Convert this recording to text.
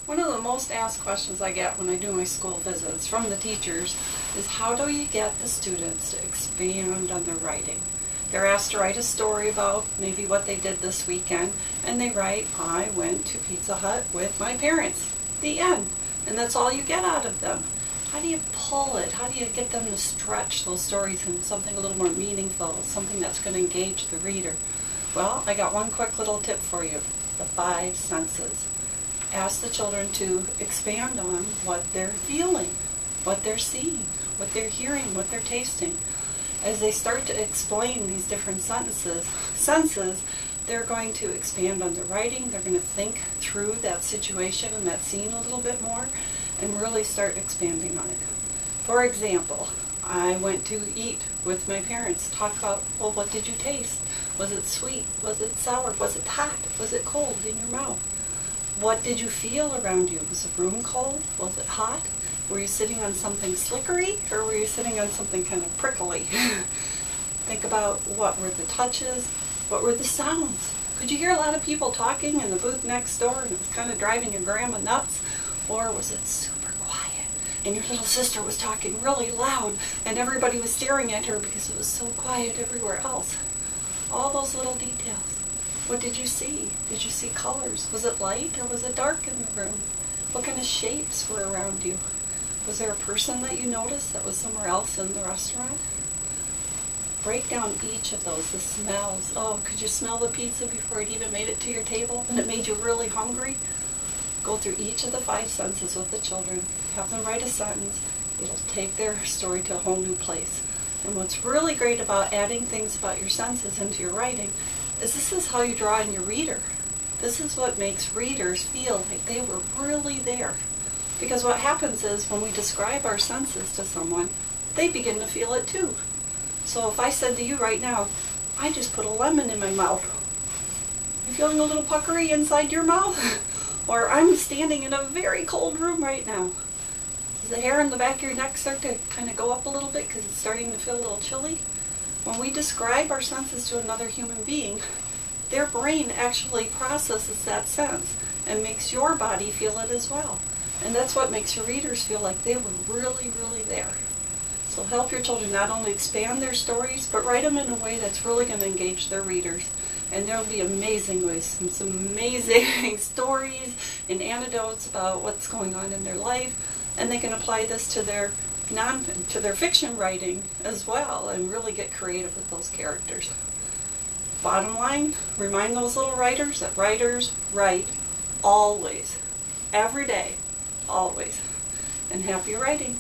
One of the most asked questions I get when I do my school visits from the teachers is how do you get the students to expand on their writing? They're asked to write a story about maybe what they did this weekend, and they write, I went to Pizza Hut with my parents. The end. And that's all you get out of them. How do you pull it? How do you get them to stretch those stories into something a little more meaningful, something that's going to engage the reader? Well, I got one quick little tip for you, the 5 senses. Ask the children to expand on what they're feeling, what they're seeing, what they're hearing, what they're tasting. As they start to explain these different senses, they're going to expand on their writing, they're going to think through that situation and that scene a little bit more, and really start expanding on it. For example, I went to eat with my parents, talk about, well, what did you taste? Was it sweet? Was it sour? Was it hot? Was it cold in your mouth? What did you feel around you? Was the room cold? Was it hot? Were you sitting on something slickery, or were you sitting on something kind of prickly? Think about what were the touches, what were the sounds. Could you hear a lot of people talking in the booth next door and it was kind of driving your grandma nuts? Or was it super quiet and your little sister was talking really loud and everybody was staring at her because it was so quiet everywhere else? All those little details. What did you see? Did you see colors? Was it light or was it dark in the room? What kind of shapes were around you? Was there a person that you noticed that was somewhere else in the restaurant? Break down each of those, the smells. Oh, could you smell the pizza before it even made it to your table and it made you really hungry? Go through each of the 5 senses with the children. Have them write a sentence. It'll take their story to a whole new place. And what's really great about adding things about your senses into your writing is this is how you draw in your reader. This is what makes readers feel like they were really there. Because what happens is when we describe our senses to someone, they begin to feel it too. So if I said to you right now, I just put a lemon in my mouth, you feeling a little puckery inside your mouth? Or I'm standing in a very cold room right now. Does the hair on the back of your neck start to kind of go up a little bit because it's starting to feel a little chilly? When we describe our senses to another human being, their brain actually processes that sense and makes your body feel it as well. And that's what makes your readers feel like they were really, really there. So help your children not only expand their stories, but write them in a way that's really going to engage their readers. And there will be amazing ways, some amazing stories and anecdotes about what's going on in their life. And they can apply this to their fiction writing as well and really get creative with those characters. Bottom line, remind those little writers that writers write always, every day, always. And happy writing.